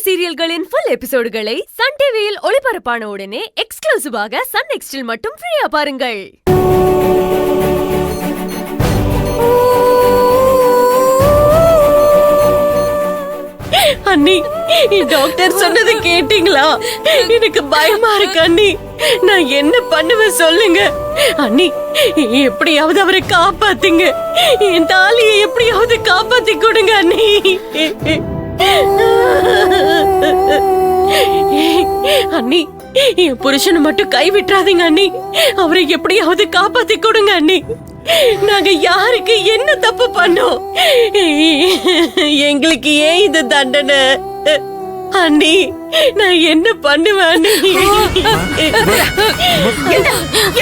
சீரியல்களின் full எபிசோடுகளை Sun டிவியில் ஒளிபரப்பான உடனே எக்ஸ்க்ளூசிவாக சன் நெக்ஸ்டில் மட்டும் ஃப்ரீயா பாருங்கள். அண்ணி, டாக்டர் சொன்னது கேட்டீங்களா? எனக்கு பயமா இருக்கு அண்ணி. நான் என்ன பண்ணுவேன் சொல்லுங்க அண்ணி. எப்படியாவது அவரை காப்பாத்துங்க. என் தாலியை எப்படியாவது காப்பாத்தி கொடுங்க அண்ணி. அண்ணி, என் புருஷனை மட்டும் கைவிட்டுறாதீங்க அண்ணி. அவரை எப்படியாவது காப்பாத்தி கொடுங்க அண்ணி. நாங்க யாருக்கு என்ன தப்பு பண்ணோம்? எங்களுக்கு ஏன் இது தண்டனை அண்ணி? நான் என்ன பண்ணுவேன்?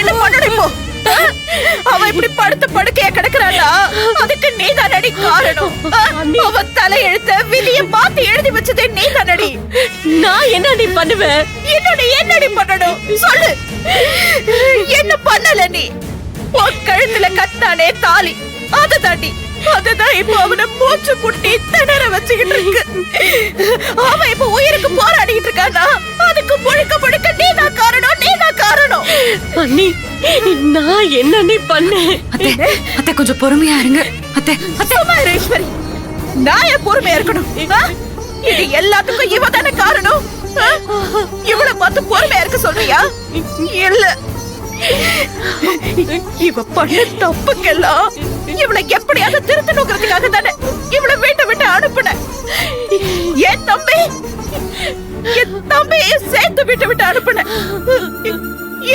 என்ன பண்ணணும்? அவ இப்படி படுத்த படுக்கைய கிடக்குறாளா? அதுக்கு நீதானடி காரணம். அவ தலையெழுத்த விதிய மாத்தி எழுதி வச்சதே நீதானடி. நான் என்னடி பண்ணுவேன்? என்னடி பண்ணணும் சொல்லு. என்ன பண்ணல நீ? உன் கழுத்துல கட்டானே தாலி, அதுதாண்டி. அதுதான் இப்ப அவனை மூச்சு முட்டி திணற வச்சுக்கிட்டு இருக்கு. அவன் இப்ப உயிருக்கு போராடிட்டு இருக்கானா? அதுக்கு முழுக்க முழுக்க நீதான் காரணம், நீதான் காரணம். அண்ணி, நான் என்னன்னே பண்ணேன்? அத்தை கொஞ்சம் பொறுமையா இருங்க. அத்தை ஈஸ்வரி, நான் ஏன் பொறுமையா இருக்கணும்? இது எல்லாத்துக்கும் இவ தானே காரணம். இவளை பார்த்து பொறுமையா இருக்க சொல்றியா? இல்ல, இவ பண்ண தப்புக்கெல்லாம் இவளை எப்படியாவது திருத்தணுங்கிறதுக்காக தானே இவளை வீட்டை விட்டு அனுப்புன. என் தம்பியை சேர்த்து வீட்டை விட்டு அனுப்புன.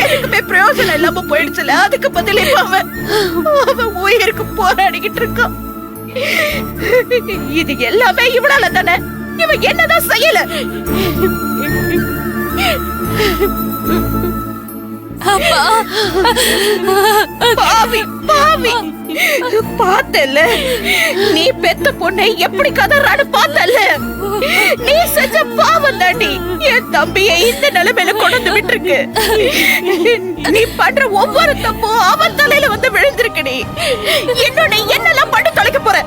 எதுக்குமே பிரயோஜனம் இல்லாம போயிடுச்சுல. அதுக்கு பதில் அவன் உயிருக்கு போராடிக்கிட்டு இருக்கான். இது எல்லாமே இவளால தானே. இவ என்னதான் செய்யல? பாவி பாவி, பார்த்தல நீ பெத்த பொண்ணை எப்படி கதறான்னு பார்த்தல. நீ செஞ்ச பாவம் தாண்டி என் தம்பியை இந்த நிலைமையில கொண்டு விட்டுருக்கு. நீ பண்ற ஒவ்வொரு தப்பும் அவன் தலையில வந்து விழுந்திருக்கு. நீ என்னோட என்னெல்லாம் பண்ணி தொலைக்க போற?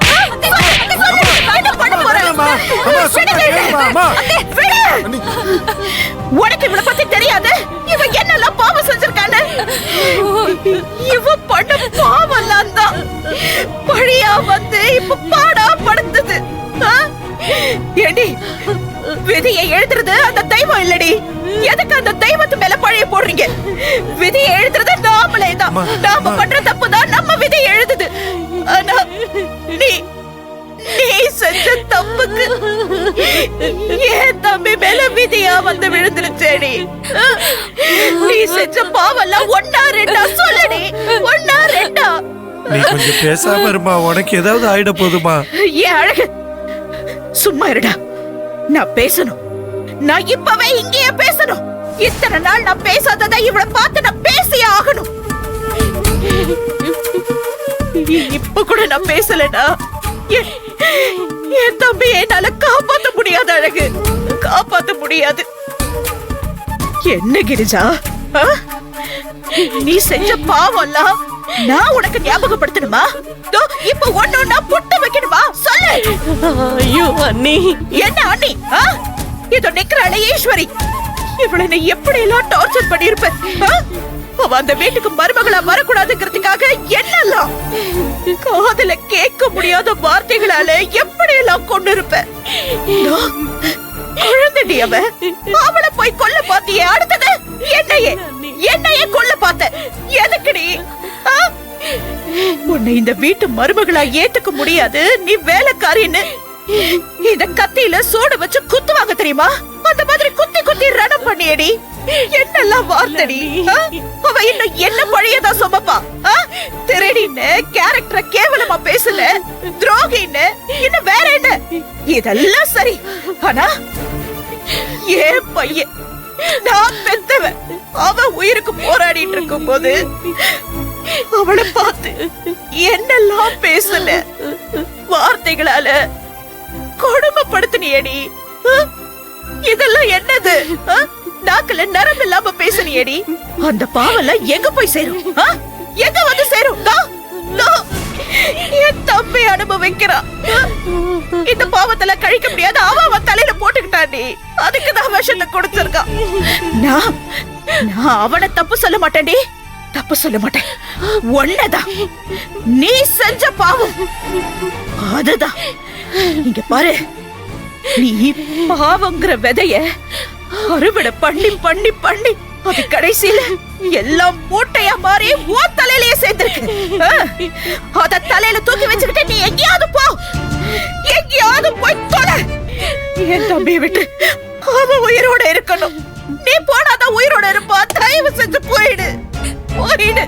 உனக்கு இவளை பத்தி தெரியாது? இவ என்னெல்லாம் பாவம் செஞ்சிருக்கானு. இவ பண்ண பாவம் தான் பழியா வந்து இப்ப பாடா படுத்துது. ஏடி, விதியை எழுதுறது அந்த தெய்வம் இல்லடி. எதுக்கு அந்த தெய்வத்து மேல பழைய போடுறீங்க? விதியை எழுதுறது நாமளே தான். நாம பண்ற தப்பு தான் நம்ம விதியை எழுதுது. ஆனா நீ செஞ்ச தப்புக்கு ஏன் தம்பி மேல விதியா வந்து விழுந்துருச்சேடி? நீ செஞ்ச பாவெல்லாம் ஒன்னா ரெண்டா சொல்லடி. ஒன்னா ரெண்டா? நீ கொஞ்சம் பேசாம இருமா. உனக்கு ஏதாவது ஆயிட போதுமா? ஏன் அழகு, சும்மா இருடா. நான் பேசணும். நான் இப்பவே இங்கேயே பேசணும். இத்தனை நாள் நான் பேசாததை இவளை பார்த்து நான் பேசியே ஆகணும். இப்ப கூட நான் பேசலடா. என் தம்பி என்னால காப்பாத்த முடியாது. அழகு, காப்பாத்த முடியாது. என்ன கிரிஜா, நீ செஞ்ச பாவம்லாம் நான் உனக்கு ஞாபகப்படுத்தணுமா? இப்ப ஒன்னொன்னா புட்டு வைக்கணுமா? சொல்லு. ஐயோ அண்ணி. என்ன அண்ணி? இதோ நிக்கிறாளே ஈஸ்வரி, இவளை நீ எப்படி எல்லாம் டார்ச்சர் பண்ணிருப்ப? அவ அந்த வீட்டுக்கு மருமகளா வரக்கூடாதுங்கிறதுக்காக என்னெல்லாம் காதுல கேட்க முடியாத வார்த்தைகளால எப்படி எல்லாம் கொண்டு இருப்ப? குழந்தைடி அவ. அவளை போய் கொல்ல பாத்தியே. அடுத்தது என்னையே கொல்ல பார்த்த. எதுக்குடி? உன்னை இந்த வீட்டு மருமகளா ஏத்துக்க முடியாது, நீ வேலைக்காரின்னு இந்த கத்தியில சூடு வச்சு குத்துவாங்க தெரியுமா? அந்த மாதிரி குத்தி குத்தி ரணம் பண்ணியடி. என்னெல்லாம் வார்த்தடி. அவ இன்னும் என்ன பழியதான் சுமப்பா? திருடின்னு கேரக்டரை கேவலமா பேசல, துரோகின்னு இன்னும் வேற என்ன? இதெல்லாம் சரி. ஆனா ஏன் பையன், நான் பெத்தவன், அவ உயிருக்கு போராடிட்டு இருக்கும் போது அவளை பார்த்து என்னெல்லாம் பேசல வார்த்தைகளால கொடுமைப்படுத்தினியடி. இதெல்லாம் என்னது? நாக்குல நரம்பு இல்லாம பேசினியடி. அந்த பாவெல்லாம் எங்க போய் சேரும்? எங்க வந்து சேரும்? என் தம்பி அனுபவிக்கிறான். இந்த பாவத்துல கழிக்க முடியாது. அவன் தலையில போட்டுக்கிட்டான். நீ அதுக்குதான் விஷத்தை கொடுத்திருக்கான். நான் அவனை தப்பு சொல்ல மாட்டேன்டி, தப்பு சொல்ல மாட்டேன். ஒன்னதான் நீ செஞ்ச பாவம் அதுதான். இங்க பாரு, நீ பாவங்கிற விதைய அறுவடை பண்ணி பண்ணி பண்ணி அது கடைசியில எல்லாம் மூட்டையா மாறி ஓ தலையிலேயே சேர்ந்திருக்கு. அத தலையில தூக்கி வச்சுக்கிட்டு நீ எங்கேயாவது போ, எங்கேயாவது போய் தொலை. என் தம்பியை விட்டு அவன் உயிரோட இருக்கணும். நீ போனாதான் உயிரோட இருப்பா. தயவு செஞ்சு போயிடு, போயிடு.